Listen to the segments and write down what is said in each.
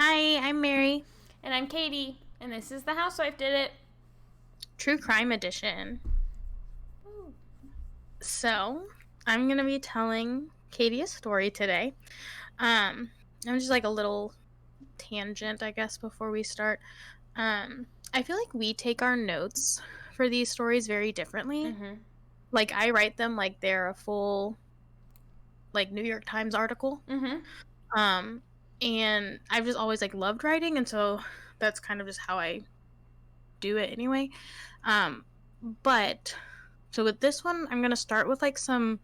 Hi, I'm Mary. And I'm Katie, and this is The Housewife Did It. True Crime Edition. So, I'm going to be telling Katie a story today. I'm just like a little tangent, I guess, before we start. I feel like we take our notes for these stories very differently. Mm-hmm. Like, I write them like they're a full, like, New York Times article. Mm-hmm. And I've just always, like, loved writing, and so that's kind of just how I do it anyway. But so with this one, I'm going to start with like some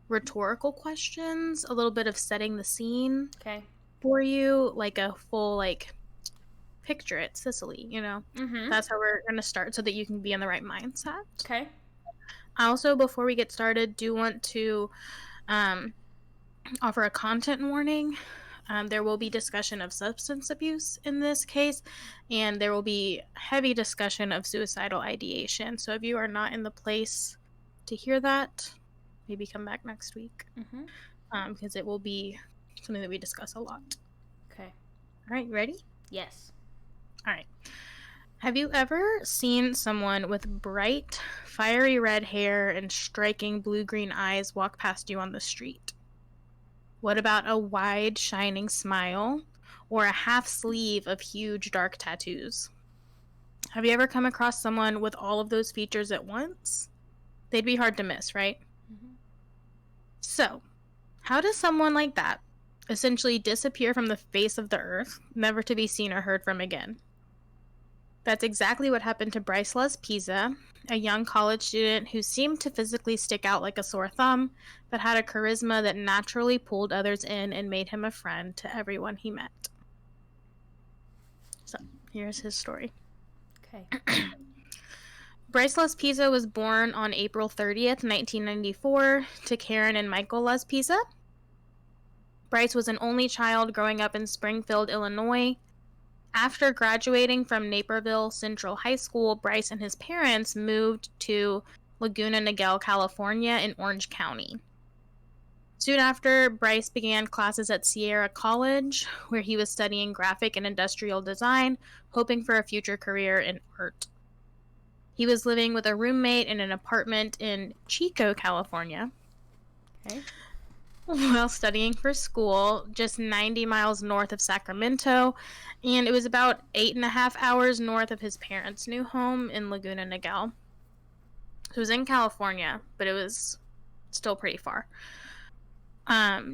rhetorical questions, a little bit of setting the scene for you, like a full like picture it, Sicily, Mm-hmm. That's how we're going to start so that you can be in the right mindset. Okay. I also, before we get started, do want to offer a content warning. There will be discussion of substance abuse in this case, and there will be heavy discussion of suicidal ideation. So if you are not in the place to hear that, maybe come back next week, because it will be something that we discuss a lot. Okay. All right, you ready? Yes. All right. Have you ever seen someone with bright, fiery red hair and striking blue-green eyes walk past you on the street? What about a wide, shining smile or a half sleeve of huge, dark tattoos? Have you ever come across someone with all of those features at once? They'd be hard to miss, right? Mm-hmm. So, how does someone like that essentially disappear from the face of the earth, never to be seen or heard from again? That's exactly what happened to Bryce Laspisa, a young college student who seemed to physically stick out like a sore thumb, but had a charisma that naturally pulled others in and made him a friend to everyone he met. So, here's his story. Okay. Bryce Laspisa was born on April 30th, 1994, to Karen and Michael Laspisa. Bryce was an only child growing up in Springfield, Illinois. After graduating from Naperville Central High School, Bryce and his parents moved to Laguna Niguel, California in Orange County. Soon after, Bryce began classes at Sierra College, where he was studying graphic and industrial design, hoping for a future career in art. He was living with a roommate in an apartment in Chico, California. Okay. While studying for school, just 90 miles north of Sacramento, and it was about 8.5 hours north of his parents' new home in Laguna Niguel. It was in California, but it was still pretty far.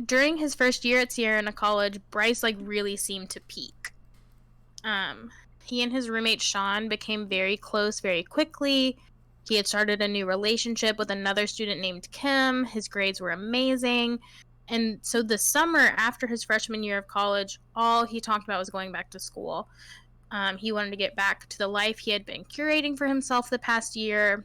During his first year at Sierra College, Bryce really seemed to peak. He and his roommate Sean became very close very quickly. He had started a new relationship with another student named Kim. His grades were amazing. And so the summer after his freshman year of college, all he talked about was going back to school. He wanted to get back to the life he had been curating for himself the past year.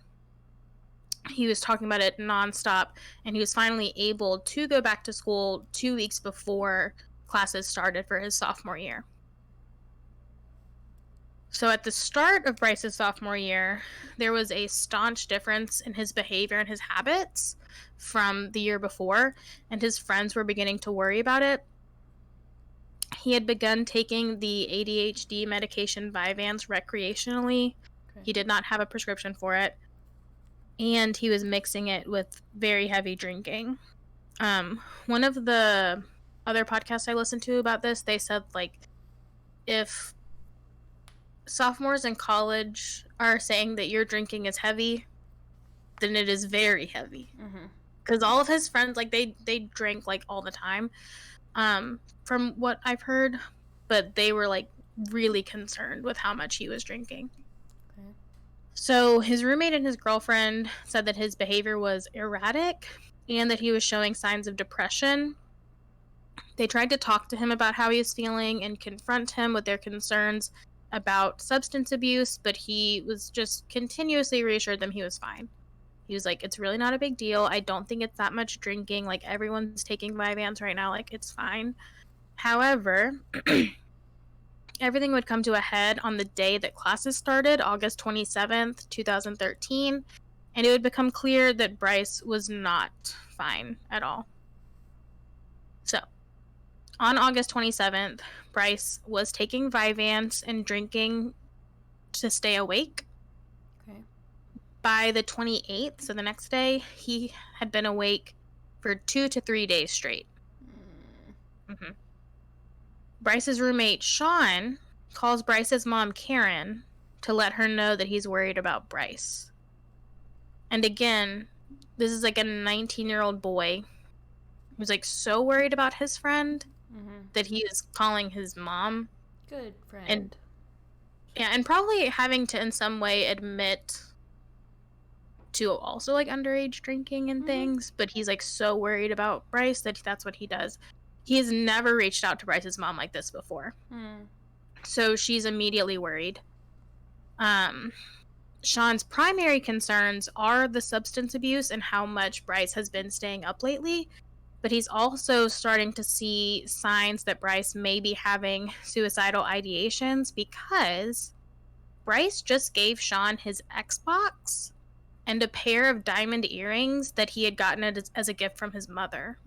He was talking about it nonstop, and he was finally able to go back to school 2 weeks before classes started for his sophomore year. So at the start of Bryce's sophomore year, there was a staunch difference in his behavior and his habits from the year before, and his friends were beginning to worry about it. He had begun taking the ADHD medication Vyvanse recreationally. Okay. He did not have a prescription for it, and he was mixing it with very heavy drinking. One of the other podcasts I listened to about this, they said, if sophomores in college are saying that your drinking is heavy, then it is very heavy. Because all of his friends, they drank all the time, from what I've heard, but they were really concerned with how much he was drinking. Okay. So his roommate and his girlfriend said that his behavior was erratic and that he was showing signs of depression. They tried to talk to him about how he was feeling and confront him with their concerns about substance abuse, but he was just continuously reassured them he was fine. He was like, it's really not a big deal. I don't think it's that much drinking. Everyone's taking Vyvanse right now. It's fine. However, everything would come to a head on the day that classes started, August 27th, 2013, and it would become clear that Bryce was not fine at all. So, On August 27th, Bryce was taking Vyvanse and drinking to stay awake. Okay. By the 28th, so the next day, he had been awake for 2 to 3 days straight. Mm-hmm. Bryce's roommate, Sean, calls Bryce's mom, Karen, to let her know that he's worried about Bryce. And again, this is like a 19-year-old boy who's like so worried about his friend that he is calling his mom. Good friend. And probably having to in some way admit to also like underage drinking and things, but he's like so worried about Bryce that that's what he does. He has never reached out to Bryce's mom like this before. So she's immediately worried. Sean's primary concerns are the substance abuse and how much Bryce has been staying up lately, but he's also starting to see signs that Bryce may be having suicidal ideations because Bryce just gave Sean his Xbox and a pair of diamond earrings that he had gotten as a gift from his mother.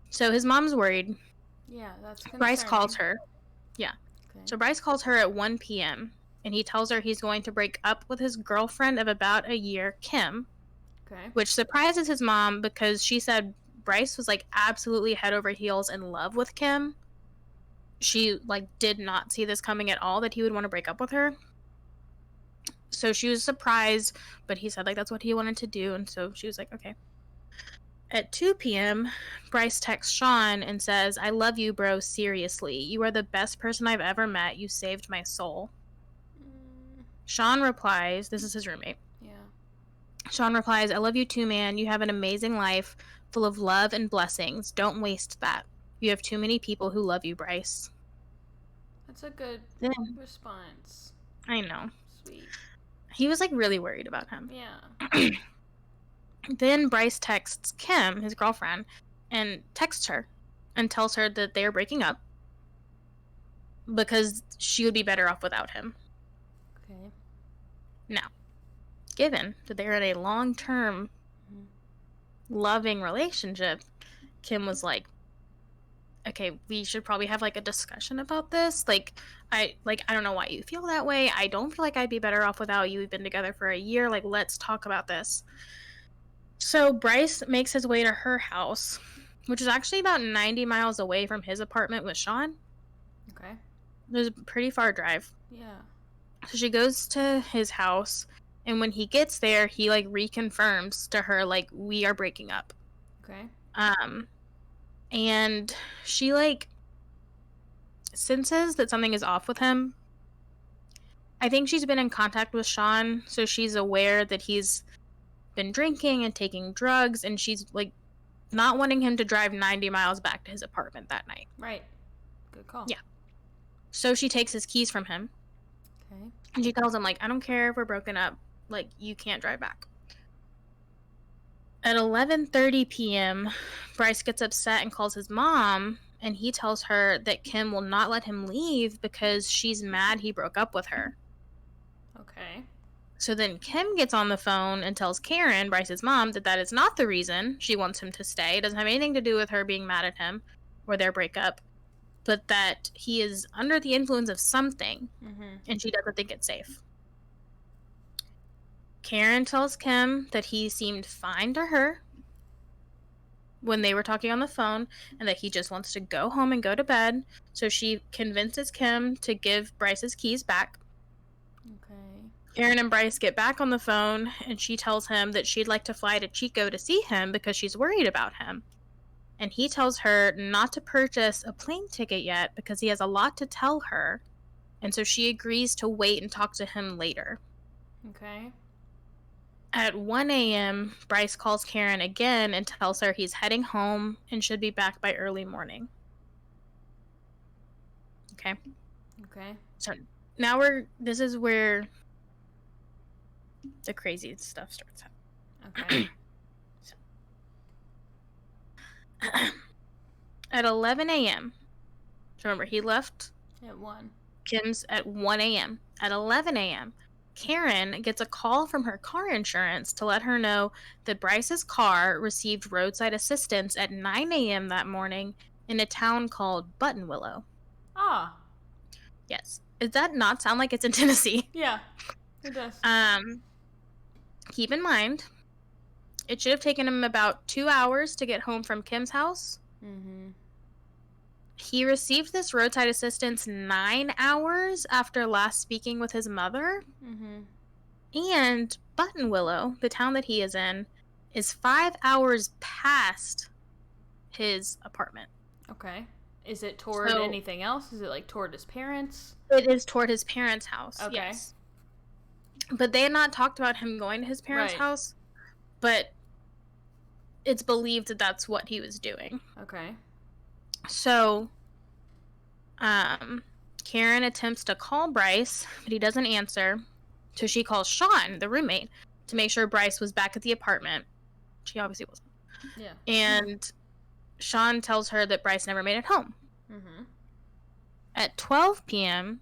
So his mom's worried. Yeah, that's concerning. Bryce calls her. Yeah. Okay. So Bryce calls her at 1 p.m. and he tells her he's going to break up with his girlfriend of about a year, Kim. Okay. Which surprises his mom because she said Bryce was like absolutely head over heels in love with Kim. She like did not see this coming at all, that he would want to break up with her. So she was surprised, but he said like that's what he wanted to do, and so she was like, okay. At 2 p.m., Bryce texts Sean and says, "I love you, bro, seriously. You are the best person I've ever met. You saved my soul." Sean replies, this is his roommate. Yeah. Sean replies, "I love you too, man. You have an amazing life, full of love and blessings. Don't waste that. You have too many people who love you, Bryce." That's a good response. I know. Sweet. He was like really worried about him. Yeah. Then Bryce texts Kim, his girlfriend, and texts her and tells her that they are breaking up because she would be better off without him. Okay. Now, given that they're in a long-term loving relationship, Kim was like, okay, we should probably have like a discussion about this. I don't know why you feel that way. I don't feel like I'd be better off without you. We've been together for a year. Like, let's talk about this. So Bryce makes his way to her house, which is actually about 90 miles away from his apartment with Sean. Okay. It was a pretty far drive. Yeah. So she goes to his house, and when he gets there, he like reconfirms to her like, we are breaking up. Okay. And she like senses that something is off with him. I think she's been in contact with Sean, so she's aware that he's been drinking and taking drugs, and she's like not wanting him to drive 90 miles back to his apartment that night. Right. Good call. Yeah. So she takes his keys from him. Okay. And she tells him like, I don't care if we're broken up, like you can't drive back. At 11:30 p.m., Bryce gets upset and calls his mom, and he tells her that Kim will not let him leave because she's mad he broke up with her. Okay. So then Kim gets on the phone and tells Karen, Bryce's mom, that is not the reason she wants him to stay. It doesn't have anything to do with her being mad at him or their breakup, but that he is under the influence of something, and she doesn't think it's safe. Karen tells Kim that he seemed fine to her when they were talking on the phone and that he just wants to go home and go to bed. So she convinces Kim to give Bryce's keys back. Okay. Karen and Bryce get back on the phone, and she tells him that she'd like to fly to Chico to see him because she's worried about him. And he tells her not to purchase a plane ticket yet because he has a lot to tell her. And so she agrees to wait and talk to him later. Okay. At 1 a.m., Bryce calls Karen again and tells her he's heading home and should be back by early morning. Okay. Okay. So now this is where the crazy stuff starts happening. Okay. At 11 a.m., so remember, he left at 1. Kim's at 1 a.m. At 11 a.m., Karen gets a call from her car insurance to let her know that Bryce's car received roadside assistance at 9 a.m. that morning in a town called Buttonwillow. Ah. Yes. Does that not sound like it's in Tennessee? Yeah, it does. Keep in mind, it should have taken him about 2 hours to get home from Kim's house. Mm-hmm. He received this roadside assistance 9 hours after last speaking with his mother. Mm-hmm. And Buttonwillow, the town that he is in, is 5 hours past his apartment. Okay. Is it toward anything else? Is it like toward his parents? It is toward his parents' house, okay. Yes. But they had not talked about him going to his parents' house, but it's believed that that's what he was doing. Okay. So, Karen attempts to call Bryce, but he doesn't answer. So she calls Sean, the roommate, to make sure Bryce was back at the apartment. She obviously wasn't. Yeah. And Sean tells her that Bryce never made it home. Mm-hmm. At 12 p.m.,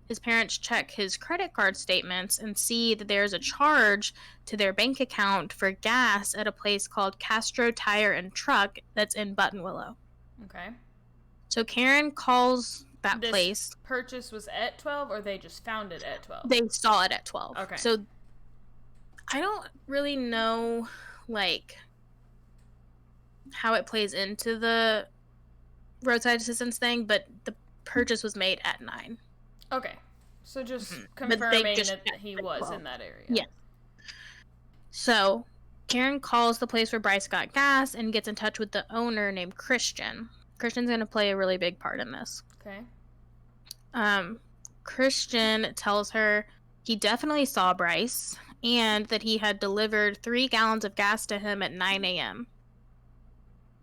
his parents check his credit card statements and see that there's a charge to their bank account for gas at a place called Castro Tire and Truck that's in Buttonwillow. Okay. So Karen calls that place. This purchase was at 12, or they just found it at 12? They saw it at 12. Okay. So I don't really know, like, how it plays into the roadside assistance thing, but the purchase was made at 9. Okay. So just confirming that he was 12. in that area. Yeah. So Karen calls the place where Bryce got gas and gets in touch with the owner named Christian. Christian's going to play a really big part in this. Okay. Christian tells her he definitely saw Bryce and that he had delivered 3 gallons of gas to him at 9 a.m.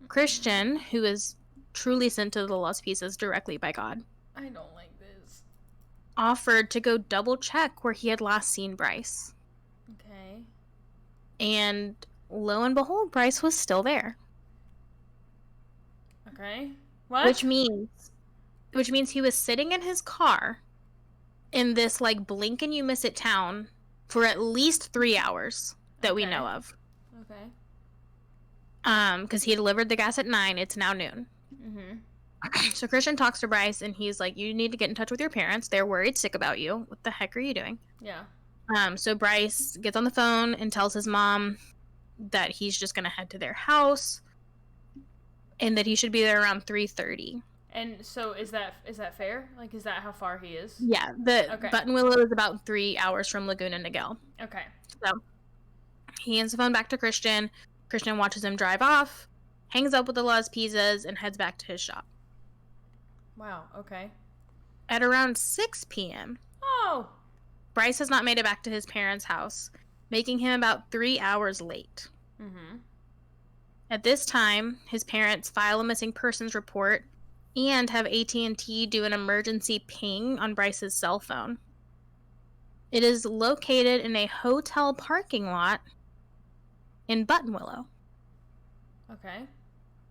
Christian, who is truly sent to the Laspisas directly by God, I don't like this, offered to go double check where he had last seen Bryce. Okay. And lo and behold, Bryce was still there. Okay. What? Which means he was sitting in his car in this, like, blink and you miss it town for at least 3 hours that we know of. Okay. Because he delivered the gas at 9. It's now noon. Mm-hmm. So Christian talks to Bryce, and he's like, you need to get in touch with your parents. They're worried sick about you. What the heck are you doing? Yeah. So Bryce gets on the phone and tells his mom that he's just going to head to their house and that he should be there around 3:30. And so is that fair? Like, is that how far he is? Yeah. Buttonwillow is about 3 hours from Laguna Niguel. Okay. So he hands the phone back to Christian. Christian watches him drive off, hangs up with the Laspisas, and heads back to his shop. Wow, okay. At around 6 p.m., Bryce has not made it back to his parents' house, making him about 3 hours late. Mm-hmm. At this time, his parents file a missing persons report and have AT&T do an emergency ping on Bryce's cell phone. It is located in a hotel parking lot in Buttonwillow. Okay.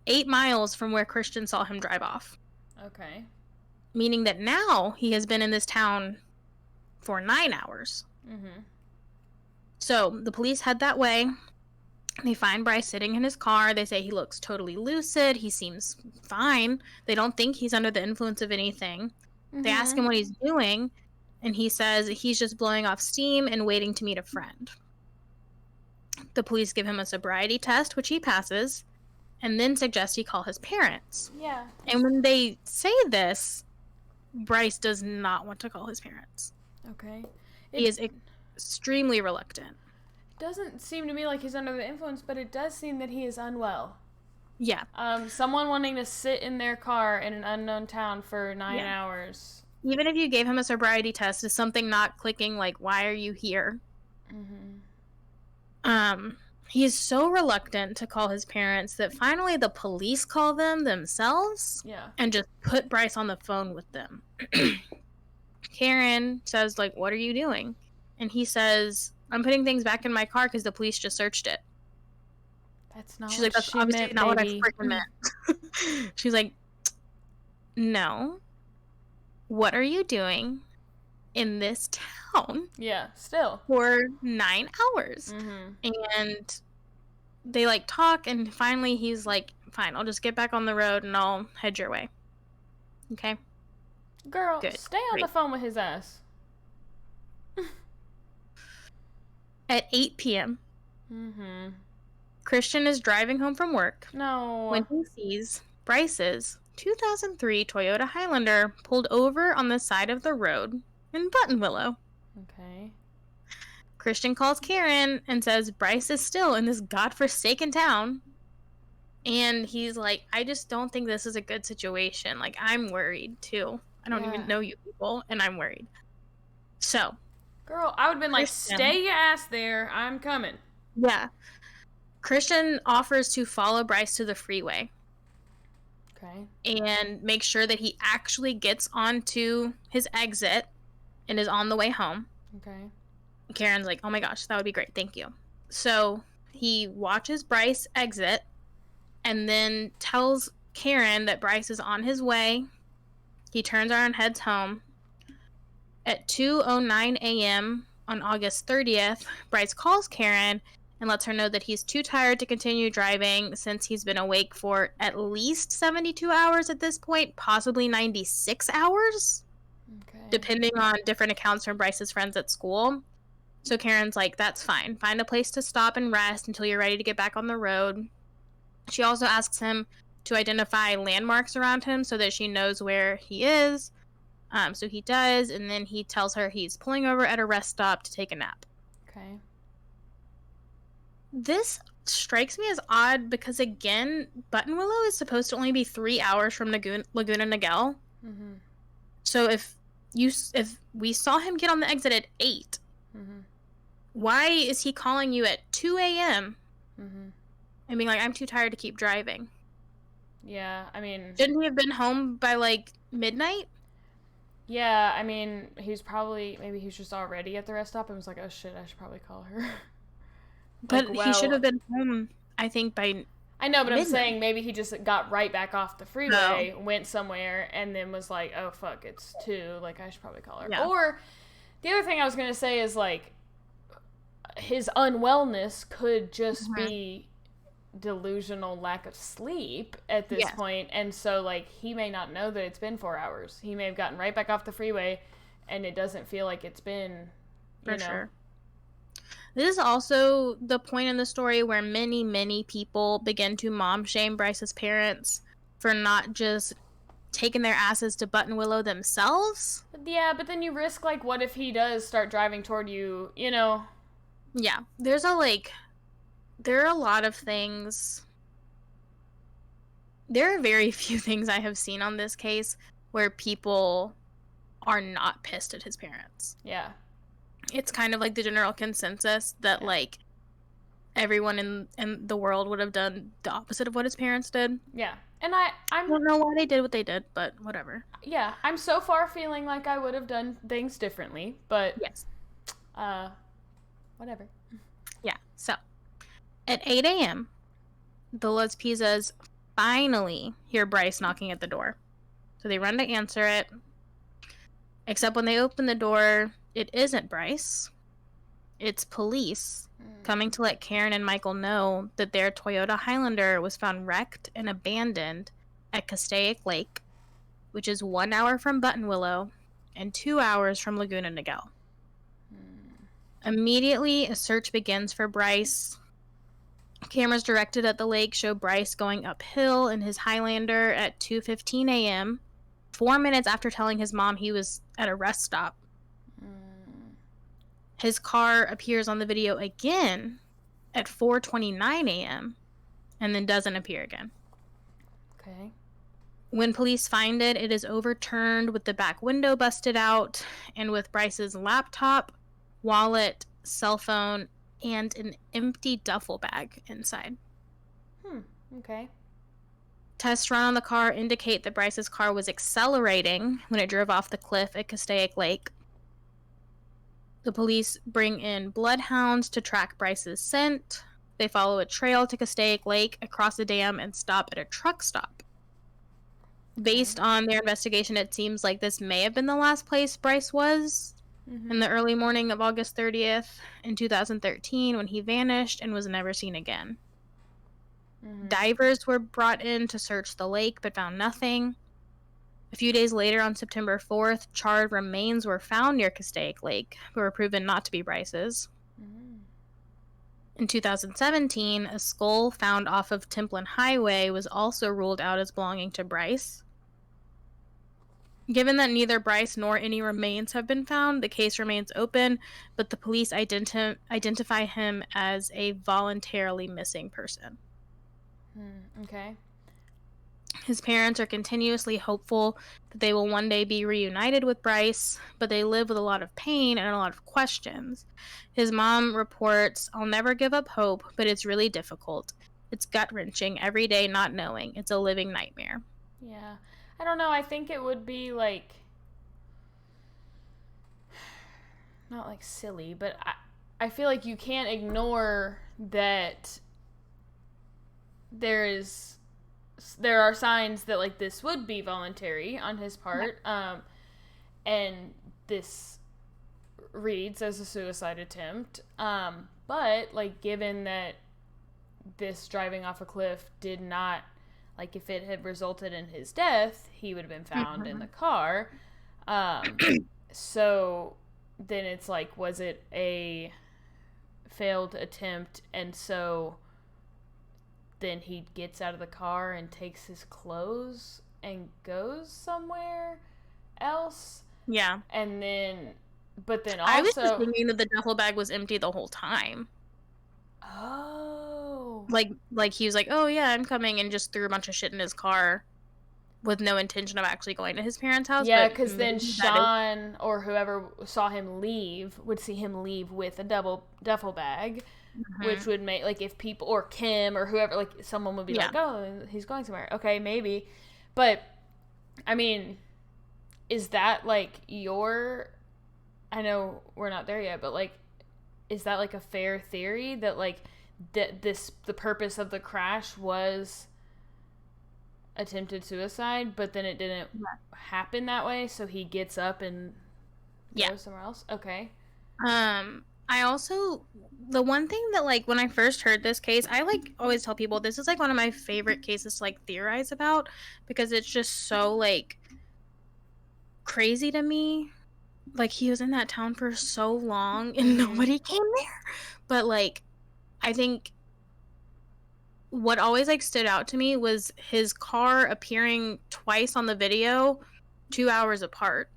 8 miles from where Christian saw him drive off. Okay. Meaning that now he has been in this town for 9 hours. Mm-hmm. So the police head that way. They find Bryce sitting in his car. They say he looks totally lucid. He seems fine. They don't think he's under the influence of anything. Mm-hmm. They ask him what he's doing, and he says he's just blowing off steam and waiting to meet a friend. The police give him a sobriety test, which he passes, and then suggest he call his parents. Yeah. And when they say this, Bryce does not want to call his parents. Okay. He is extremely reluctant. Doesn't seem to me like he's under the influence, but it does seem that he is unwell. Yeah. Someone wanting to sit in their car in an unknown town for 9 hours. Even if you gave him a sobriety test, is something not clicking, like, why are you here? Mm-hmm. He is so reluctant to call his parents that finally the police call them themselves. Yeah. And just put Bryce on the phone with them. Karen says, like, what are you doing? And he says, I'm putting things back in my car because the police just searched it. That's not She's what like, that's she obviously meant, not baby. what I freaking meant. She's like, no. What are you doing? in this town. Yeah, still. For 9 hours. And they, like, talk, and finally he's like, fine, I'll just get back on the road and I'll head your way. Okay? Girl, Good. stay on the phone with his ass. At 8 p.m., Christian is driving home from work. No. When he sees Bryce's 2003 Toyota Highlander pulled over on the side of the road in Buttonwillow. Okay. Christian calls Karen and says Bryce is still in this godforsaken town. And he's like, I just don't think this is a good situation. Like, I'm worried, too. I don't even know you people, and I'm worried. So. Girl, I would have been like, stay your ass there. I'm coming. Yeah. Christian offers to follow Bryce to the freeway. Okay. And make sure that he actually gets onto his exit and is on the way home. Okay. Karen's like, oh my gosh, that would be great. Thank you. So he watches Bryce exit and then tells Karen that Bryce is on his way. He turns around and heads home. At 2:09 a.m. on August 30th, Bryce calls Karen and lets her know that he's too tired to continue driving since he's been awake for at least 72 hours at this point, possibly 96 hours, depending on different accounts from Bryce's friends at school. So Karen's like, that's fine. Find a place to stop and rest until you're ready to get back on the road. She also asks him to identify landmarks around him so that she knows where he is. So he does, and then he tells her he's pulling over at a rest stop to take a nap. Okay. This strikes me as odd because, again, Buttonwillow is supposed to only be 3 hours from Laguna Niguel. So if we saw him get on the exit at 8, why is he calling you at 2 a.m. and being like, I'm too tired to keep driving? Yeah, I mean... Shouldn't he have been home by, like, midnight? Yeah, I mean, maybe he's just already at the rest stop and was like, oh shit, I should probably call her. But he should have been home, I think, by I know, but midnight. I'm saying maybe he just got right back off the freeway, went somewhere, and then was like, oh fuck, it's 2, like, I should probably call her. Yeah. Or, the other thing I was going to say is, like, his unwellness could just be delusional lack of sleep at this point, and so, like, he may not know that it's been 4 hours. He may have gotten right back off the freeway, and it doesn't feel like it's been, you know. Sure. This is also the point in the story where many, many people begin to mom shame Bryce's parents for not just taking their asses to Buttonwillow themselves. Yeah, but then you risk, like, what if he does start driving toward you, you know? Yeah, there are a lot of things. There are very few things I have seen on this case where people are not pissed at his parents. Yeah. It's kind of like the general consensus that, like, everyone in the world would have done the opposite of what his parents did. Yeah. And I don't know why they did what they did, but whatever. Yeah, I'm so far feeling like I would have done things differently, but... Yes. Whatever. Yeah, so... At 8 a.m., the Laspisas finally hear Bryce knocking at the door. So they run to answer it. Except when they open the door, it isn't Bryce. It's police coming to let Karen and Michael know that their Toyota Highlander was found wrecked and abandoned at Castaic Lake, which is 1 hour from Buttonwillow and 2 hours from Laguna Niguel. Immediately, a search begins for Bryce. Cameras directed at the lake show Bryce going uphill in his Highlander at 2:15 a.m., 4 minutes after telling his mom he was at a rest stop. His car appears on the video again at 4:29 a.m. and then doesn't appear again. Okay. When police find it, it is overturned with the back window busted out and with Bryce's laptop, wallet, cell phone, and an empty duffel bag inside. Okay. Tests run on the car indicate that Bryce's car was accelerating when it drove off the cliff at Castaic Lake. The police bring in bloodhounds to track Bryce's scent. They follow a trail to Castaic Lake, across a dam, and stop at a truck stop. Based on their investigation, it seems like this may have been the last place Bryce was in the early morning of August 30th in 2013 when he vanished and was never seen again. Divers were brought in to search the lake but found nothing. A few days later, on September 4th, charred remains were found near Castaic Lake, but were proven not to be Bryce's. In 2017, a skull found off of Templin Highway was also ruled out as belonging to Bryce. Given that neither Bryce nor any remains have been found, the case remains open, but the police identify him as a voluntarily missing person. Okay. His parents are continuously hopeful that they will one day be reunited with Bryce, but they live with a lot of pain and a lot of questions. His mom reports, "I'll never give up hope, but it's really difficult. It's gut-wrenching every day not knowing. It's a living nightmare." Yeah. I don't know. I think it would be like, not like silly, but I feel like you can't ignore that there are signs that like this would be voluntary on his part, and this reads as a suicide attempt, but like given that this driving off a cliff did not, like if it had resulted in his death, he would have been found in the car, so then it's like, was it a failed attempt, and so then he gets out of the car and takes his clothes and goes somewhere else. Yeah. And then, but then also... I was just thinking that the duffel bag was empty the whole time. Oh. Like he was like, "Oh yeah, I'm coming," and just threw a bunch of shit in his car with no intention of actually going to his parents' house. Yeah, because then Sean or whoever saw him leave would see him leave with a duffel bag. Which would make, like, if people, or Kim, or whoever, like, someone would be like, "Oh, he's going somewhere." Okay, maybe. But, I mean, is that, like, I know we're not there yet, but, like, is that, like, a fair theory that, like, the purpose of the crash was attempted suicide, but then it didn't happen that way, so he gets up and goes somewhere else? Okay. I also, the one thing that, like, when I first heard this case, I, like, always tell people this is, like, one of my favorite cases to, like, theorize about, because it's just so, like, crazy to me. Like, he was in that town for so long, and nobody came there. But, like, I think what always, like, stood out to me was his car appearing twice on the video 2 hours apart.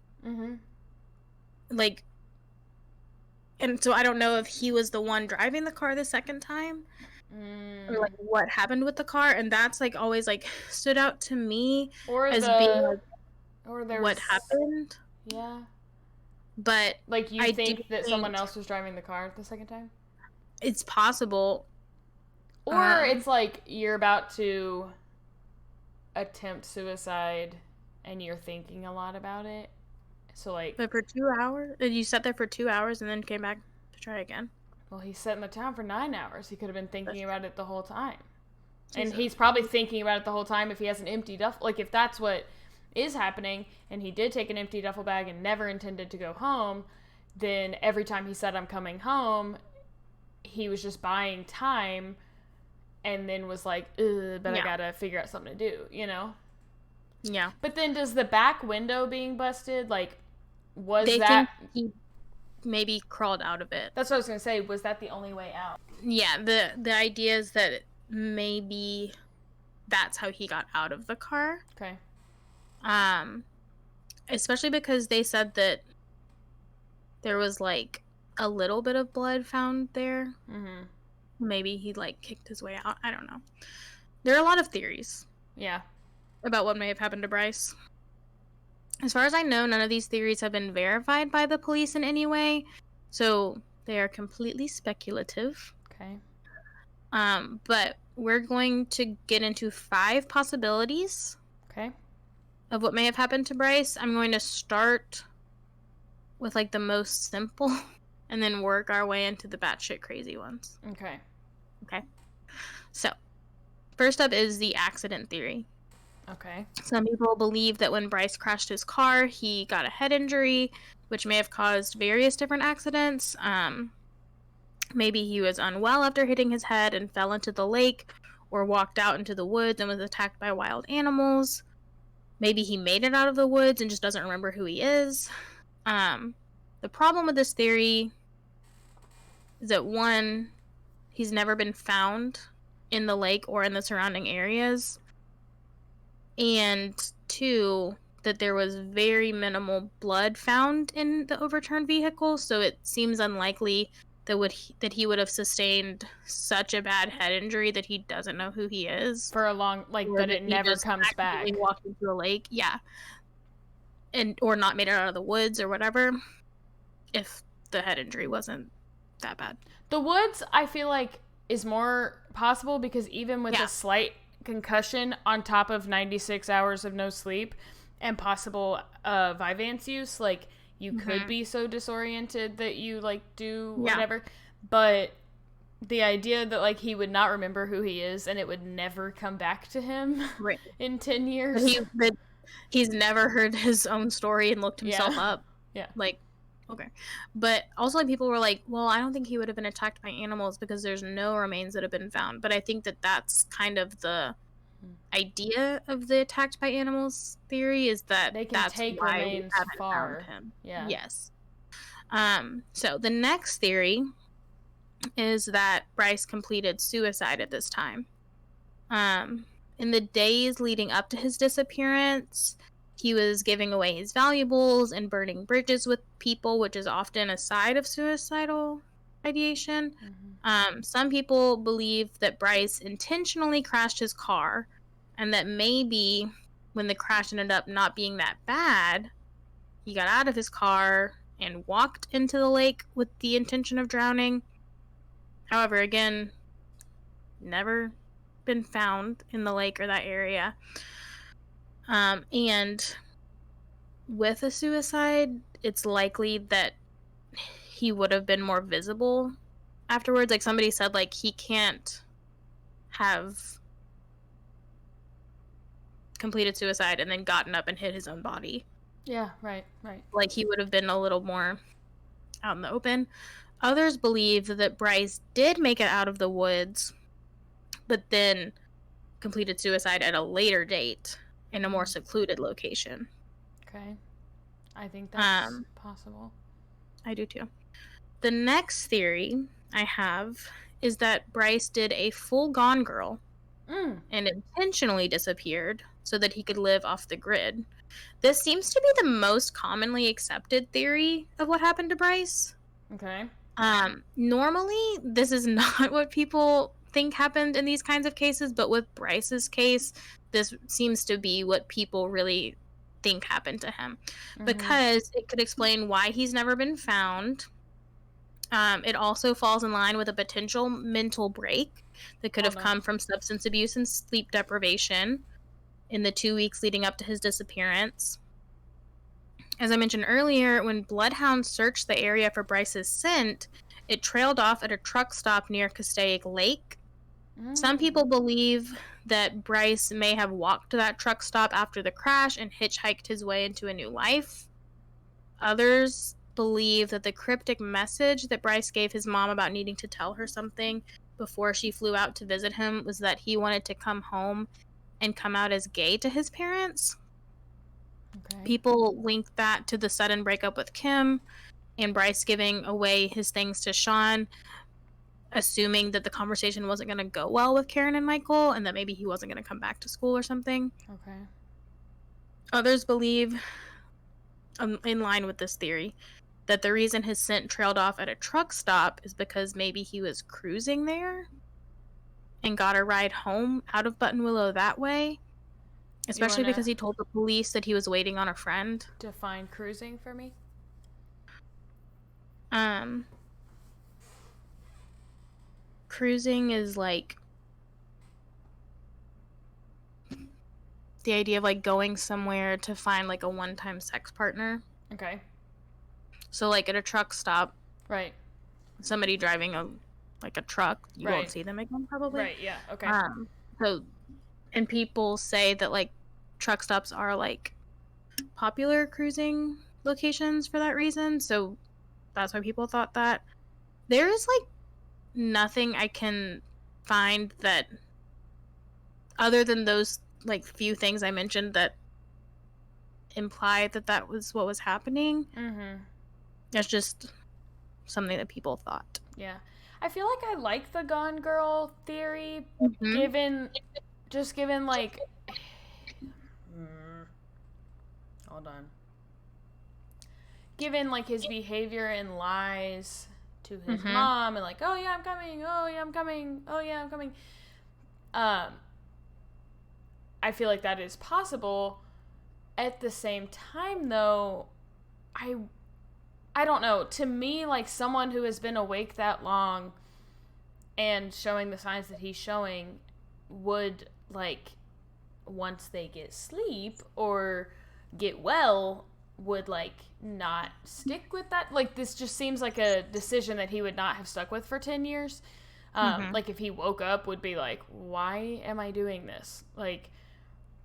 Like, and so I don't know if he was the one driving the car the second time, or like what happened with the car, and that's like always like stood out to me as being like, what happened. Yeah. But like, you think that someone else was driving the car the second time? It's possible. Or it's like you're about to attempt suicide and you're thinking a lot about it. So, like... But for 2 hours? You sat there for 2 hours and then came back to try again? Well, he sat in the town for 9 hours. He could have been thinking about it the whole time. And he's probably thinking about it the whole time if he has an empty duffel... Like, if that's what is happening, and he did take an empty duffel bag and never intended to go home, then every time he said, "I'm coming home," he was just buying time, and then was like, "Ugh, but I gotta figure out something to do," you know? Yeah. But then does the back window being busted, like... They think he maybe crawled out of it. That's what I was going to say. Was that the only way out? Yeah, the idea is that maybe that's how he got out of the car. Okay. Especially because they said that there was, like, a little bit of blood found there. Maybe he, like, kicked his way out. I don't know. There are a lot of theories. Yeah. About what may have happened to Bryce. As far as I know, none of these theories have been verified by the police in any way, so they are completely speculative. Okay. But we're going to get into 5 possibilities. Okay. Of what may have happened to Bryce. I'm going to start with, like, the most simple, and then work our way into the batshit crazy ones. Okay. Okay. So, first up is the accident theory. Okay. Some people believe that when Bryce crashed his car, he got a head injury, which may have caused various different accidents. Maybe he was unwell after hitting his head and fell into the lake, or walked out into the woods and was attacked by wild animals. Maybe he made it out of the woods and just doesn't remember who he is. The problem with this theory is that, one, he's never been found in the lake or in the surrounding areas. And two, that there was very minimal blood found in the overturned vehicle, so it seems unlikely that he would have sustained such a bad head injury that he doesn't know who he is for a long, like, that it never comes back. Walked into a lake, yeah, or not made it out of the woods or whatever, if the head injury wasn't that bad. The woods, I feel like, is more possible because even with a slight concussion on top of 96 hours of no sleep and possible Vyvanse use, like, you could be so disoriented that you, like, do whatever. But the idea that, like, he would not remember who he is and it would never come back to him in 10 years. He's never heard his own story and looked himself up. Yeah. Like, okay. But also, like, people were like, well, I don't think he would have been attacked by animals because there's no remains that have been found. But I think that that's kind of the idea of the attacked by animals theory, is that they can take remains far. Found him. Yeah. Yes. So the next theory is that Bryce completed suicide at this time. In the days leading up to his disappearance, he was giving away his valuables and burning bridges with people, which is often a side of suicidal ideation. Some people believe that Bryce intentionally crashed his car, and that maybe when the crash ended up not being that bad, he got out of his car and walked into the lake with the intention of drowning. However, again, never been found in the lake or that area. And with a suicide, it's likely that he would have been more visible afterwards. Like, somebody said, like, he can't have completed suicide and then gotten up and hit his own body. Yeah, right. Like, he would have been a little more out in the open. Others believe that Bryce did make it out of the woods, but then completed suicide at a later date in a more secluded location. Okay. I think that's possible. I do too. The next theory I have is that Bryce did a full Gone Girl and intentionally disappeared so that he could live off the grid. This seems to be the most commonly accepted theory of what happened to Bryce. Okay. Normally, this is not what people think happened in these kinds of cases, but with Bryce's case, this seems to be what people really think happened to him, because it could explain why he's never been found. It also falls in line with a potential mental break that could have come from substance abuse and sleep deprivation in the 2 weeks leading up to his disappearance. As I mentioned earlier, when bloodhounds searched the area for Bryce's scent, it trailed off at a truck stop near Castaic Lake. Some people believe that Bryce may have walked to that truck stop after the crash and hitchhiked his way into a new life. Others believe that the cryptic message that Bryce gave his mom about needing to tell her something before she flew out to visit him was that he wanted to come home and come out as gay to his parents. Okay. People link that to the sudden breakup with Kim and Bryce giving away his things to Sean, assuming that the conversation wasn't going to go well with Karen and Michael and that maybe he wasn't going to come back to school or something. Okay. Others believe, in line with this theory, that the reason his scent trailed off at a truck stop is because maybe he was cruising there and got a ride home out of Button Willow that way. Especially because he told the police that he was waiting on a friend. Define cruising for me. Cruising is like the idea of like going somewhere to find like a one-time sex partner. Okay. So like at a truck stop. Right. Somebody driving a truck, you won't see them again probably. Right, yeah, okay. And people say that like truck stops are like popular cruising locations for that reason, so that's why people thought that. There is, like, nothing I can find that, other than those, like, few things I mentioned that imply that that was what was happening. Mm-hmm. That's just something that people thought. Yeah. I feel like I like the Gone Girl theory, Mm-hmm. given, like... Hold on. Given, like, his behavior and lies to his mom, and like, oh yeah, I'm coming, oh yeah, I'm coming, oh yeah, I'm coming. I feel like that is possible. At the same time, though, I don't know. To me, like, someone who has been awake that long and showing the signs that he's showing would, like, once they get sleep or get well, would, like, not stick with that. Like, this just seems like a decision that he would not have stuck with for 10 years. Like, if he woke up, would be like, why am I doing this? Like,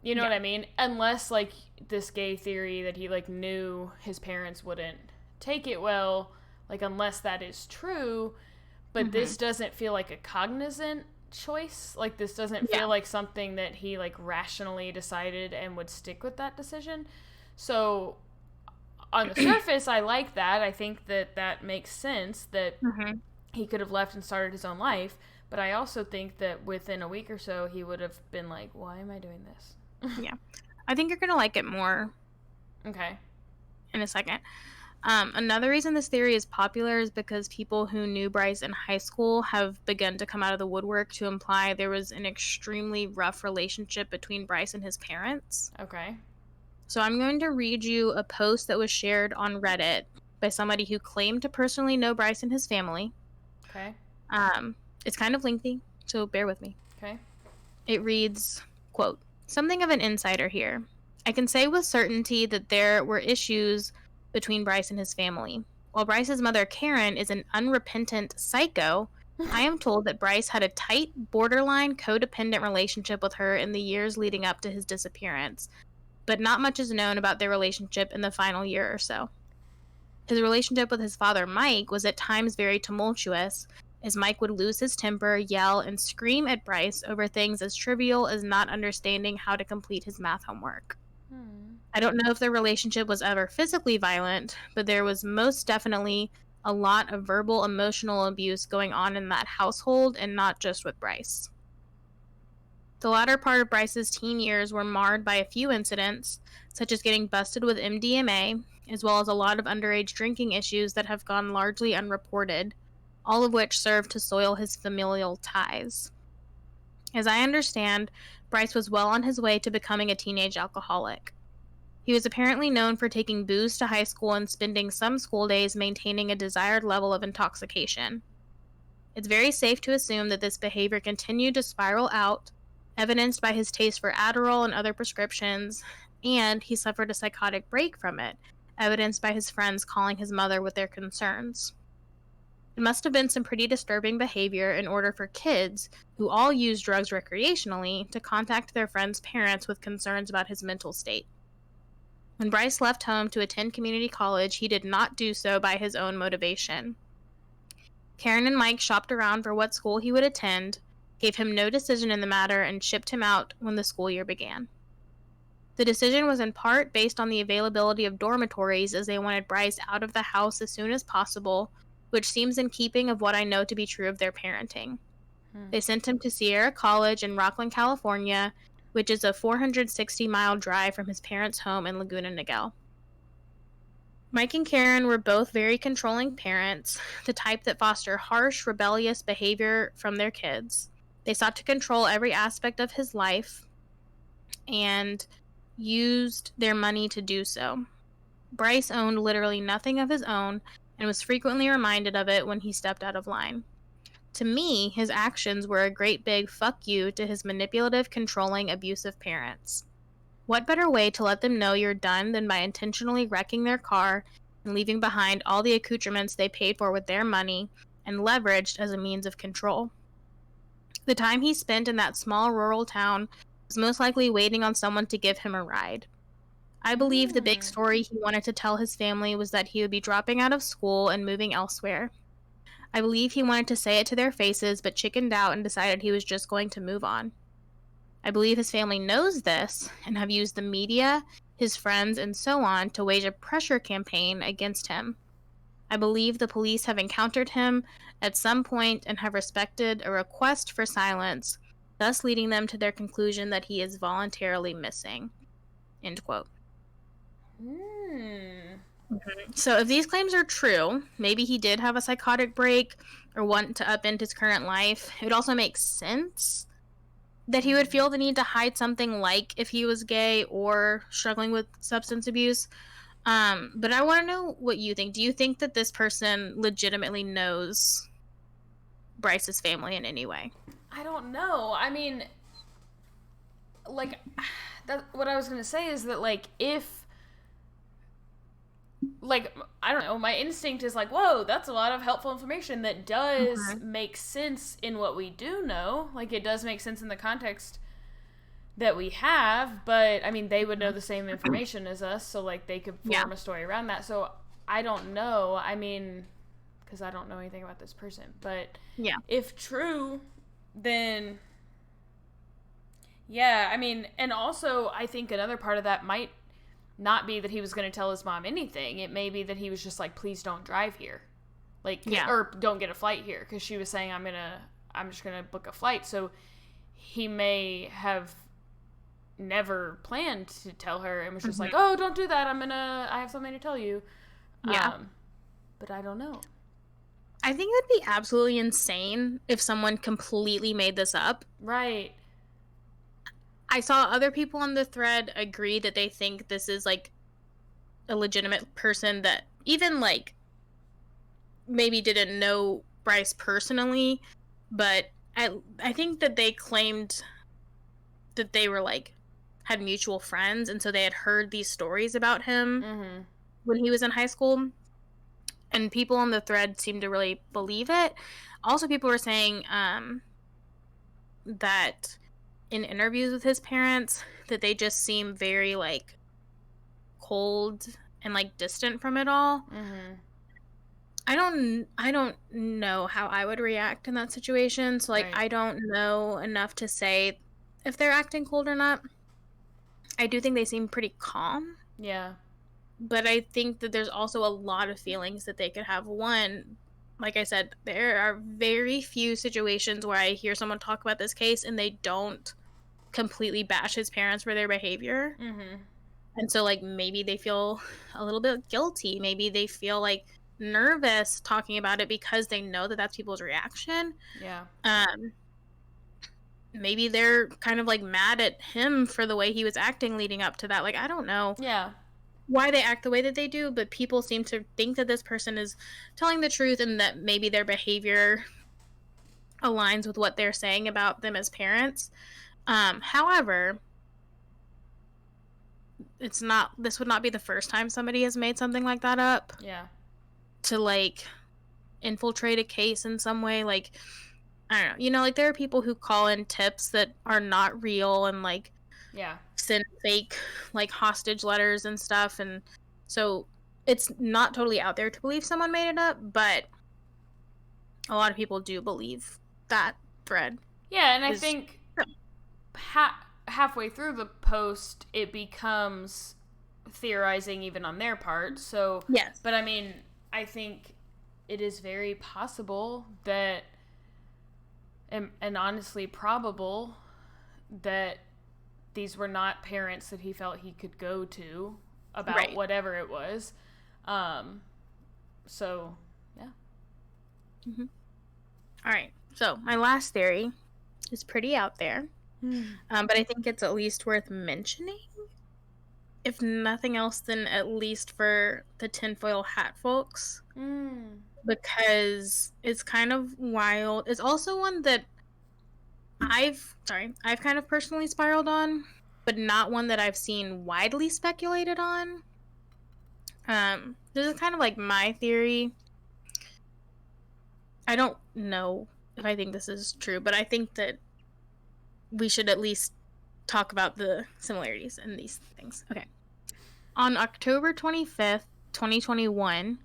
you know what I mean? Unless, like, this gay theory that he, like, knew his parents wouldn't take it well, like, unless that is true, but this doesn't feel like a cognizant choice. Like, this doesn't feel like something that he, like, rationally decided and would stick with that decision. So, on the surface, I like that. I think that that makes sense, that he could have left and started his own life, but I also think that within a week or so, he would have been like, why am I doing this? Yeah. I think you're going to like it more. Okay. In a second. Another reason this theory is popular is because people who knew Bryce in high school have begun to come out of the woodwork to imply there was an extremely rough relationship between Bryce and his parents. Okay. So I'm going to read you a post that was shared on Reddit by somebody who claimed to personally know Bryce and his family. Okay. It's kind of lengthy, so bear with me. Okay. It reads, quote, "Something of an insider here. I can say with certainty that there were issues between Bryce and his family. While Bryce's mother, Karen, is an unrepentant psycho, I am told that Bryce had a tight, borderline, codependent relationship with her in the years leading up to his disappearance, but not much is known about their relationship in the final year or so. His relationship with his father, Mike, was at times very tumultuous, as Mike would lose his temper, yell, and scream at Bryce over things as trivial as not understanding how to complete his math homework. I don't know if their relationship was ever physically violent, but there was most definitely a lot of verbal, emotional abuse going on in that household, and not just with Bryce. The latter part of Bryce's teen years were marred by a few incidents, such as getting busted with MDMA, as well as a lot of underage drinking issues that have gone largely unreported, all of which served to soil his familial ties. As I understand, Bryce was well on his way to becoming a teenage alcoholic. He was apparently known for taking booze to high school and spending some school days maintaining a desired level of intoxication. It's very safe to assume that this behavior continued to spiral out, evidenced by his taste for Adderall and other prescriptions, and he suffered a psychotic break from it, evidenced by his friends calling his mother with their concerns. It must have been some pretty disturbing behavior in order for kids, who all use drugs recreationally, to contact their friends' parents with concerns about his mental state. When Bryce left home to attend community college, he did not do so by his own motivation. Karen and Mike shopped around for what school he would attend, gave him no decision in the matter, and shipped him out when the school year began. The decision was in part based on the availability of dormitories, as they wanted Bryce out of the house as soon as possible, which seems in keeping of what I know to be true of their parenting. They sent him to Sierra College in Rocklin, California, which is a 460-mile drive from his parents' home in Laguna Niguel. Mike and Karen were both very controlling parents, the type that foster harsh, rebellious behavior from their kids. They sought to control every aspect of his life and used their money to do so. Bryce owned literally nothing of his own and was frequently reminded of it when he stepped out of line. To me, his actions were a great big fuck you to his manipulative, controlling, abusive parents. What better way to let them know you're done than by intentionally wrecking their car and leaving behind all the accoutrements they paid for with their money and leveraged as a means of control? The time he spent in that small rural town was most likely waiting on someone to give him a ride. I believe the big story he wanted to tell his family was that he would be dropping out of school and moving elsewhere. I believe he wanted to say it to their faces, but chickened out and decided he was just going to move on. I believe his family knows this and have used the media, his friends, and so on to wage a pressure campaign against him. I believe the police have encountered him at some point and have respected a request for silence, thus leading them to their conclusion that he is voluntarily missing. End quote. So if these claims are true, maybe he did have a psychotic break or want to upend his current life. It would also make sense that he would feel the need to hide something, like if he was gay or struggling with substance abuse. But I want to know what you think. Do you think that this person legitimately knows Bryce's family in any way? I don't know. I mean, like, what I was going to say is that, like, if, like, I don't know, my instinct is like, whoa, that's a lot of helpful information that does make sense in what we do know. Like, it does make sense in the context that we have, but, I mean, they would know the same information as us, so, like, they could form a story around that. So, I don't know. I mean, because I don't know anything about this person. But, if true, then, yeah, I mean, and also, I think another part of that might not be that he was going to tell his mom anything. It may be that he was just like, please don't drive here. Like, or don't get a flight here. Because she was saying, I'm just going to book a flight. So he may have never planned to tell her and was just like, oh, don't do that. I have something to tell you. Yeah. But I don't know. I think it would be absolutely insane if someone completely made this up. Right. I saw other people on the thread agree that they think this is, like, a legitimate person that even, like, maybe didn't know Bryce personally, but I think that they claimed that they were, like, had mutual friends, and so they had heard these stories about him when he was in high school, and people on the thread seemed to really believe it. Also, people were saying that in interviews with his parents, that they just seem very, like, cold and, like, distant from it all. I don't know how I would react in that situation. So, like, I don't know enough to say if they're acting cold or not. I do think they seem pretty calm. Yeah. But I think that there's also a lot of feelings that they could have. One, like I said, there are very few situations where I hear someone talk about this case and they don't completely bash his parents for their behavior. And so, like, maybe they feel a little bit guilty. Maybe they feel, like, nervous talking about it because they know that that's people's reaction. Yeah. Maybe they're kind of, like, mad at him for the way he was acting leading up to that. Like, I don't know. Yeah. Why they act the way that they do, but people seem to think that this person is telling the truth and that maybe their behavior aligns with what they're saying about them as parents. However, this would not be the first time somebody has made something like that up. Yeah. To, like, infiltrate a case in some way. Like, I don't know. You know, like, there are people who call in tips that are not real and, like, send fake, like, hostage letters and stuff. And so it's not totally out there to believe someone made it up, but a lot of people do believe that thread. Yeah, and I think halfway through the post, it becomes theorizing even on their part. So, yes. But I mean, I think it is very possible that, and honestly probable, that these were not parents that he felt he could go to about whatever it was. So, yeah. All right. So, my last theory is pretty out there. But I think it's at least worth mentioning. If nothing else, then at least for the tinfoil hat folks. Because it's kind of wild. It's also one that I've kind of personally spiraled on, but not one that I've seen widely speculated on. This is kind of like my theory. I don't know if I think this is true, but I think that we should at least talk about the similarities in these things. Okay. On October 25th, 2021,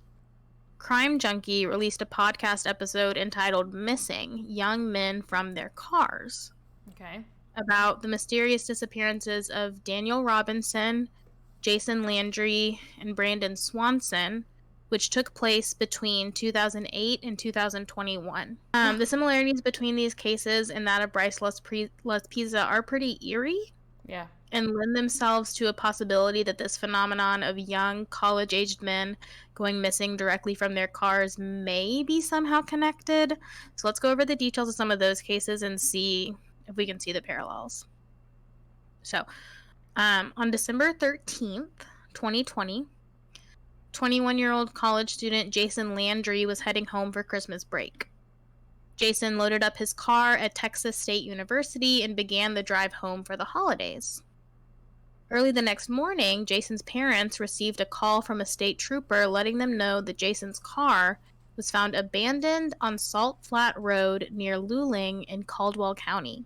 Crime Junkie released a podcast episode entitled Missing Young Men from Their Cars. Okay. About the mysterious disappearances of Daniel Robinson, Jason Landry, and Brandon Swanson, which took place between 2008 and 2021. The similarities between these cases and that of Bryce Laspisa are pretty eerie. Yeah. And lend themselves to a possibility that this phenomenon of young, college-aged men going missing directly from their cars may be somehow connected. So let's go over the details of some of those cases and see if we can see the parallels. So, on December 13th, 2020, 21-year-old college student Jason Landry was heading home for Christmas break. Jason loaded up his car at Texas State University and began the drive home for the holidays. Early the next morning, Jason's parents received a call from a state trooper letting them know that Jason's car was found abandoned on Salt Flat Road near Luling in Caldwell County.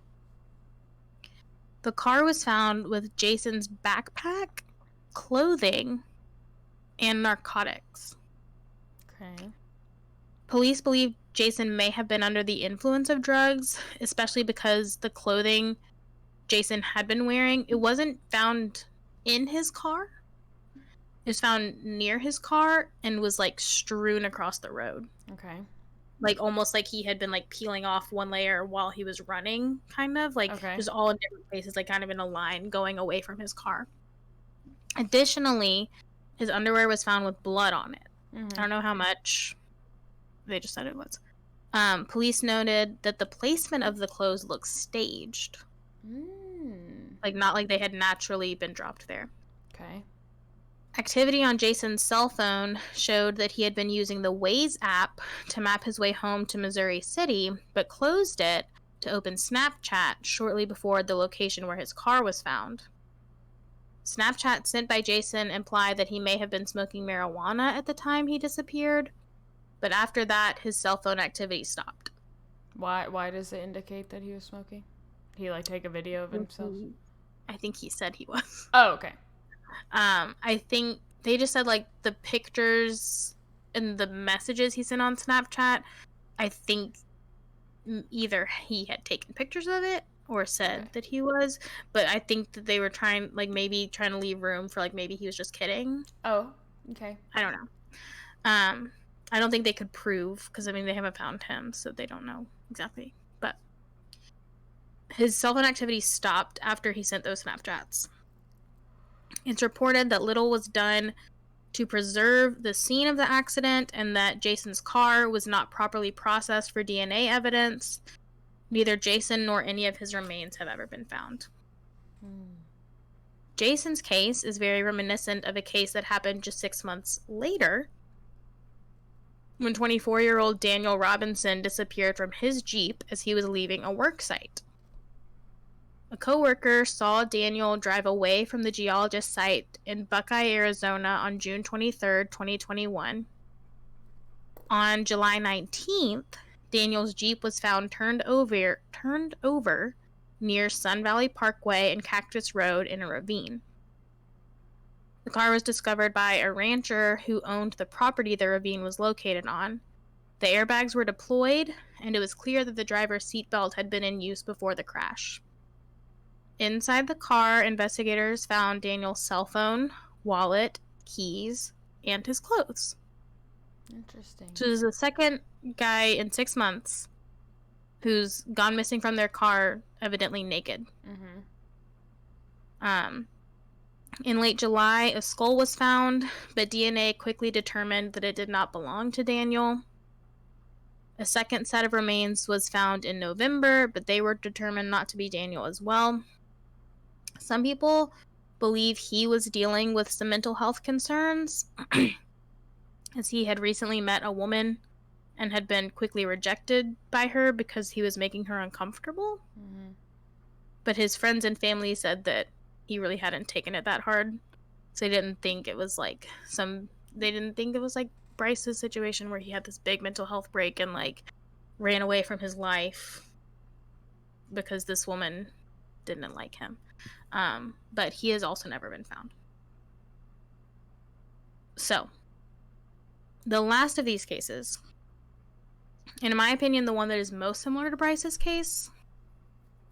The car was found with Jason's backpack, clothing, and narcotics. Okay. Police believe Jason may have been under the influence of drugs, especially because the clothing Jason had been wearing, it wasn't found in his car. It was found near his car and was like strewn across the road. Okay. Like almost like he had been like peeling off one layer while he was running, kind of like just all in different places, like kind of in a line going away from his car. Additionally, his underwear was found with blood on it. I don't know how much. They just said it was. Police noted that the placement of the clothes looked staged. Like, not like they had naturally been dropped there. Okay. Activity on Jason's cell phone showed that he had been using the Waze app to map his way home to Missouri City, but closed it to open Snapchat shortly before the location where his car was found. Snapchat sent by Jason implied that he may have been smoking marijuana at the time he disappeared, but after that, his cell phone activity stopped. Why does it indicate that he was smoking? He like take a video of himself? I think he said he was. Oh, okay. I think they just said like the pictures and the messages he sent on Snapchat, I think either he had taken pictures of it or said that he was, but I think that they were trying to leave room for like maybe he was just kidding. Oh, okay. I don't know. I don't think they could prove, because I mean they haven't found him, so they don't know exactly. But his cell phone activity stopped after he sent those Snapchats. It's reported that little was done to preserve the scene of the accident and that Jason's car was not properly processed for DNA evidence. Neither Jason nor any of his remains have ever been found. Jason's case is very reminiscent of a case that happened just 6 months later, when 24-year-old Daniel Robinson disappeared from his Jeep as he was leaving a work site. A coworker saw Daniel drive away from the geologist site in Buckeye, Arizona on June 23, 2021. On July 19th, Daniel's Jeep was found turned over near Sun Valley Parkway and Cactus Road in a ravine. The car was discovered by a rancher who owned the property the ravine was located on. The airbags were deployed, and it was clear that the driver's seatbelt had been in use before the crash. Inside the car, investigators found Daniel's cell phone, wallet, keys, and his clothes. Interesting. So this is the second guy in 6 months who's gone missing from their car, evidently naked. In late July, a skull was found, but DNA quickly determined that it did not belong to Daniel. A second set of remains was found in November, but they were determined not to be Daniel as well. Some people believe he was dealing with some mental health concerns, as he had recently met a woman and had been quickly rejected by her because he was making her uncomfortable. But his friends and family said that he really hadn't taken it that hard, so they didn't think it was like Bryce's situation where he had this big mental health break and like ran away from his life because this woman didn't like him. But he has also never been found. So, the last of these cases, and in my opinion, the one that is most similar to Bryce's case,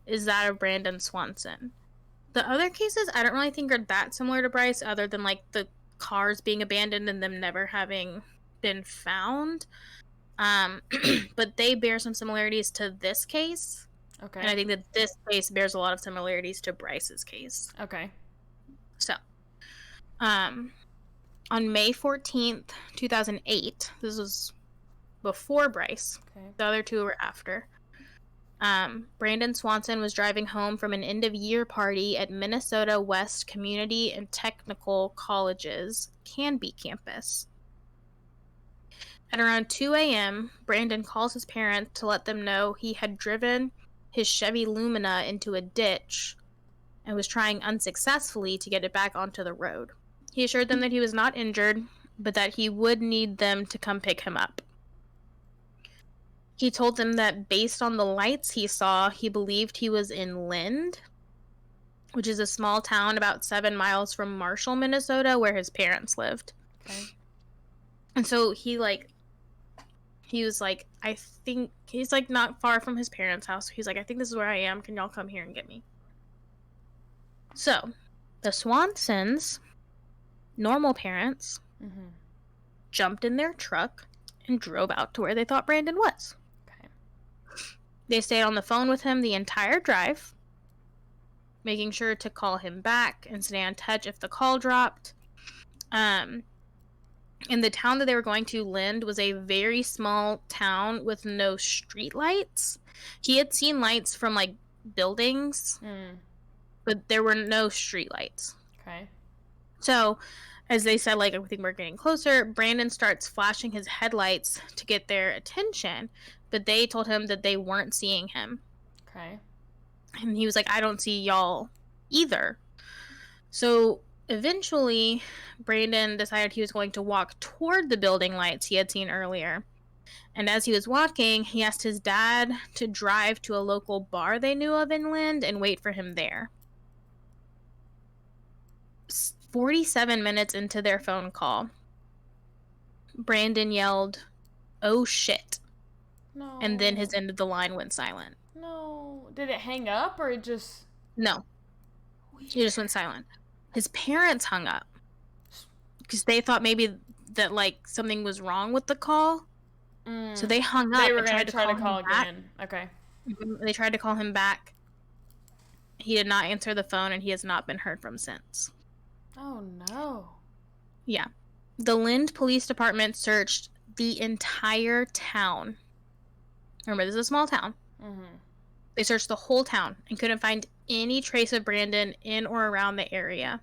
is that of Brandon Swanson. The other cases, I don't really think are that similar to Bryce, other than, like, the cars being abandoned and them never having been found. But they bear some similarities to this case. Okay. And I think that this case bears a lot of similarities to Bryce's case. Okay. So, on May 14th, 2008, this was before Bryce. Okay. The other two were after. Brandon Swanson was driving home from an end-of-year party at Minnesota West Community and Technical College's Canby campus. At around 2 a.m., Brandon calls his parents to let them know he had driven his Chevy Lumina into a ditch and was trying unsuccessfully to get it back onto the road. He assured them that he was not injured, but that he would need them to come pick him up. He told them that based on the lights he saw, he believed he was in Lind, which is a small town about 7 miles from Marshall, Minnesota, where his parents lived. Okay. And so he was like, I think, he's like not far from his parents' house. He's like, I think this is where I am. Can y'all come here and get me? So, the Swansons, normal parents, jumped in their truck and drove out to where they thought Brandon was. Okay. They stayed on the phone with him the entire drive, making sure to call him back and stay in touch if the call dropped. And the town that they were going to, Lind, was a very small town with no street lights. He had seen lights from, like, buildings, but there were no street lights. Okay. So, as they said, like, I think we're getting closer, Brandon starts flashing his headlights to get their attention, but they told him that they weren't seeing him. Okay. And he was like, I don't see y'all either. So, eventually, Brandon decided he was going to walk toward the building lights he had seen earlier. And as he was walking, he asked his dad to drive to a local bar they knew of in Lind and wait for him there. 47 minutes into their phone call, Brandon yelled, "Oh shit." No. And then his end of the line went silent. No. Did it hang up or it just... No. He just went silent. His parents hung up because they thought maybe that, like, something was wrong with the call. So they hung up. They were and going to try to call him back. again. Okay. They tried to call him back. He did not answer the phone, and he has not been heard from since. Oh, no. Yeah. The Lind Police Department searched the entire town. Remember, this is a small town. They searched the whole town and couldn't find any trace of Brandon in or around the area.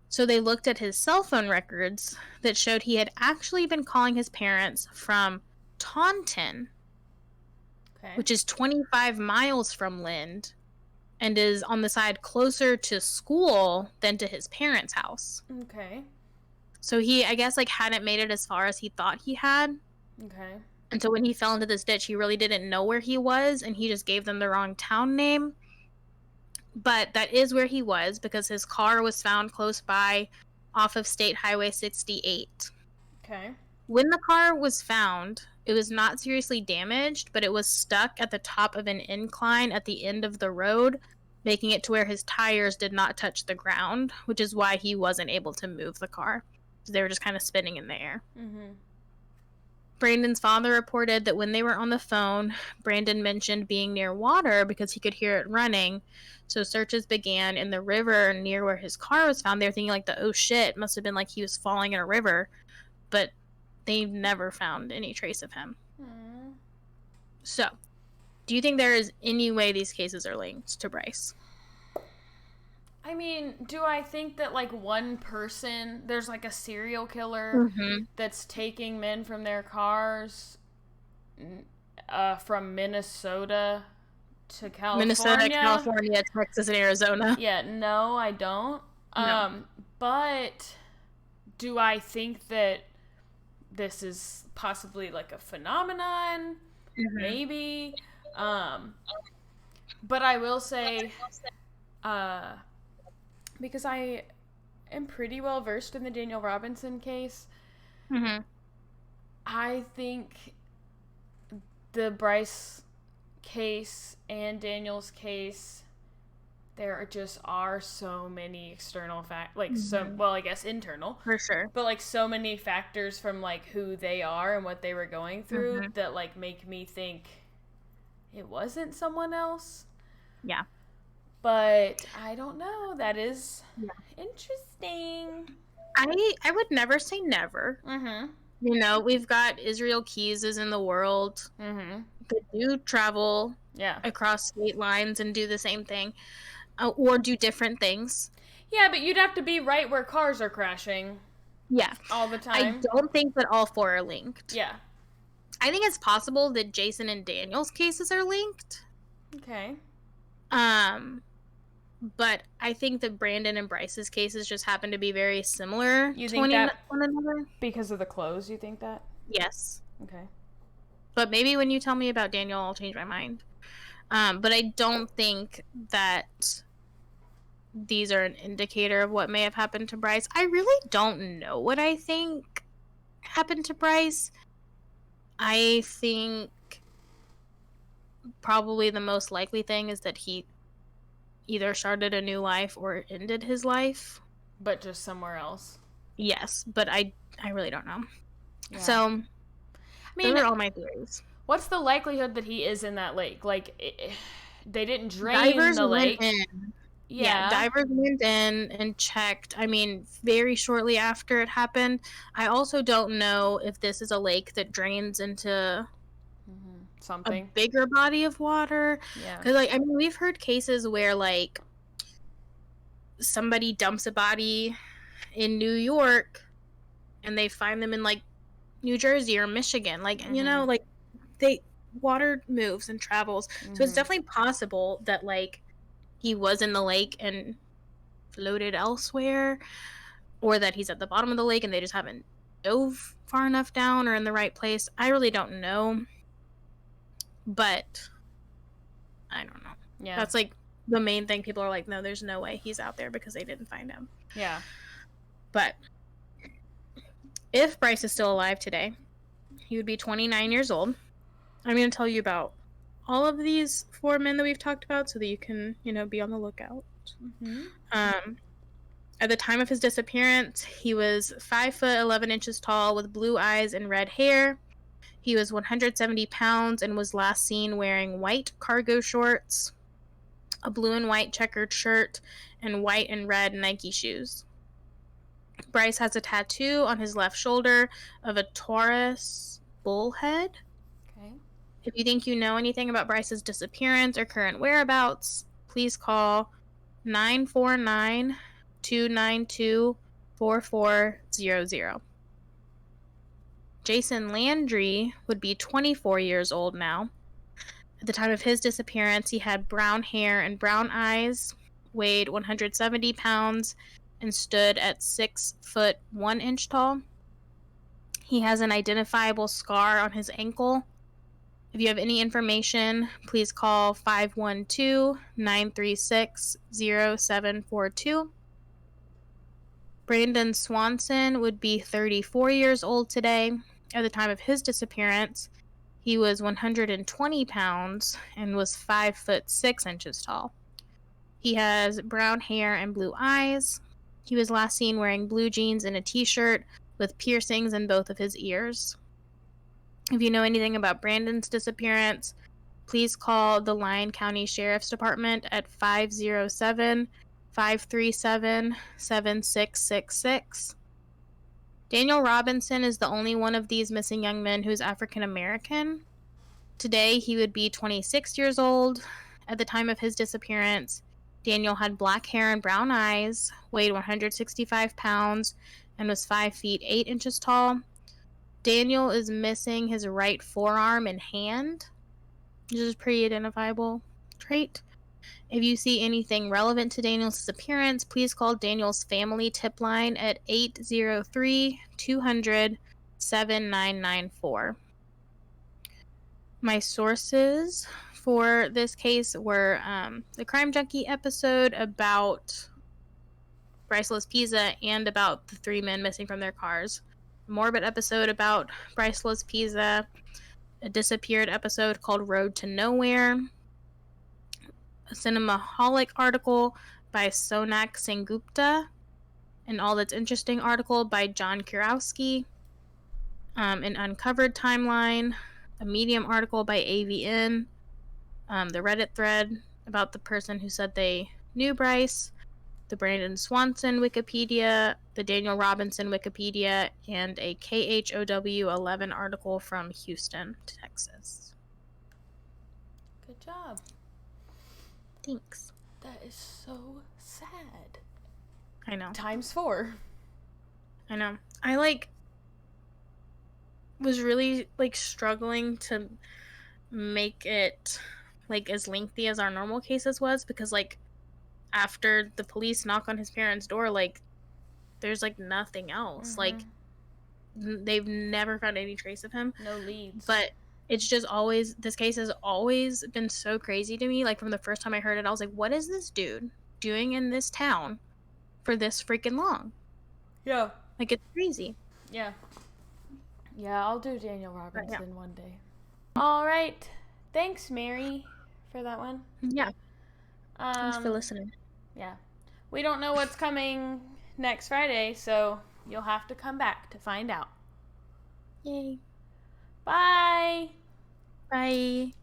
So they looked at his cell phone records that showed he had actually been calling his parents from Taunton, which is 25 miles from Lind, and is on the side closer to school than to his parents' house. Okay. So he, I guess, like, hadn't made it as far as he thought he had. Okay. And so when he fell into this ditch, he really didn't know where he was, and he just gave them the wrong town name. But that is where he was, because his car was found close by off of State Highway 68. Okay. When the car was found, it was not seriously damaged, but it was stuck at the top of an incline at the end of the road, making it to where his tires did not touch the ground, which is why he wasn't able to move the car. They were just kind of spinning in the air. Brandon's father reported that when they were on the phone, Brandon mentioned being near water because he could hear it running. So searches began in the river near where his car was found. They were thinking, like, oh shit, must have been like he was falling in a river. But they never found any trace of him. So, do you think there is any way these cases are linked to Bryce? I mean, do I think that, like, one person, there's, like, a serial killer that's taking men from their cars from Minnesota to California? Minnesota, California, Texas, and Arizona. Yeah, no, I don't. No. But do I think that this is possibly, like, a phenomenon? Maybe. But I will say, because I am pretty well versed in the Daniel Robinson case. Mm-hmm. I think the Bryce case and Daniel's case, there are so many external I guess internal. For sure. But, like, so many factors from, like, who they are and what they were going through that, like, make me think it wasn't someone else. Yeah. But I don't know. That is interesting. I would never say never. Mm-hmm. You know, we've got Israel Keys is in the world. Mm-hmm. That do travel across state lines and do the same thing. Or do different things. Yeah, but you'd have to be right where cars are crashing. Yeah. All the time. I don't think that all four are linked. Yeah. I think it's possible that Jason and Daniel's cases are linked. Okay. But I think that Brandon and Bryce's cases just happen to be very similar you to think that one another. Because of the clothes, you think that? Yes. Okay. But maybe when you tell me about Daniel, I'll change my mind. But I don't think that these are an indicator of what may have happened to Bryce. I really don't know what I think happened to Bryce. I think probably the most likely thing is that he either started a new life or ended his life. But just somewhere else. Yes, but I really don't know. Yeah. So, those are all my theories. What's the likelihood that he is in that lake? Like, they didn't drain the lake. Went in. Yeah, divers went in and checked. I mean, very shortly after it happened. I also don't know if this is a lake that drains into something, a bigger body of water. Yeah. Because, like, I mean, we've heard cases where, like, somebody dumps a body in New York and they find them in, like, New Jersey or Michigan. Like, you know, like, water moves and travels. So it's definitely possible that, like, he was in the lake and floated elsewhere, or that he's at the bottom of the lake and they just haven't dove far enough down or in the right place. I really don't know. But I don't know. Yeah. That's, like, the main thing. People are like, no, there's no way he's out there because they didn't find him. Yeah. But if Bryce is still alive today, he would be 29 years old. I'm going to tell you about all of these four men that we've talked about so that you can, you know, be on the lookout. At the time of his disappearance, he was 5 foot 11 inches tall with blue eyes and red hair. He was 170 pounds and was last seen wearing white cargo shorts, a blue and white checkered shirt, and white and red Nike shoes. Bryce has a tattoo on his left shoulder of a Taurus bullhead. Okay. If you think you know anything about Bryce's disappearance or current whereabouts, please call 949-292-4400. Jason Landry would be 24 years old now. At the time of his disappearance, he had brown hair and brown eyes, weighed 170 pounds, and stood at 6 foot 1 inch tall. He has an identifiable scar on his ankle. If you have any information, please call 512-936-0742. Brandon Swanson would be 34 years old today. At the time of his disappearance, he was 120 pounds and was 5 foot 6 inches tall. He has brown hair and blue eyes. He was last seen wearing blue jeans and a t-shirt with piercings in both of his ears. If you know anything about Brandon's disappearance, please call the Lyon County Sheriff's Department at 507-537-7666. Daniel Robinson is the only one of these missing young men who's African American. Today, he would be 26 years old. At the time of his disappearance, Daniel had black hair and brown eyes, weighed 165 pounds, and was 5 feet 8 inches tall. Daniel is missing his right forearm and hand, which is a pretty identifiable trait. If you see anything relevant to Daniel's disappearance, please call Daniel's family tip line at 803-200-7994. My sources for this case were the Crime Junkie episode about Bryce Laspisa and about the 3 men missing from their cars. A Morbid episode about Bryce Laspisa. A Disappeared episode called Road to Nowhere. A Cinemaholic article by Sounak Sengupta. An All That's Interesting article by John Kuraski. An Uncovered timeline. A Medium article by Avey. The Reddit thread about the person who said they knew Bryce. The Brandon Swanson Wikipedia. The Daniel Robinson Wikipedia. And a KHOU11 article from Houston, Texas. Good job. Thanks. That is so sad. I know. Times 4. I know. I was really struggling to make it as lengthy as our normal cases was, because after the police knock on his parents' door, there's nothing else. Mm-hmm. They've never found any trace of him. No leads. But it's just this case has always been so crazy to me. From the first time I heard it, I was like, what is this dude doing in this town for this freaking long? Yeah. It's crazy. Yeah. Yeah, I'll do Daniel Robinson one day. All right. Thanks, Mary, for that one. Yeah. Thanks for listening. Yeah. We don't know what's coming next Friday, so you'll have to come back to find out. Yay. Bye. Bye.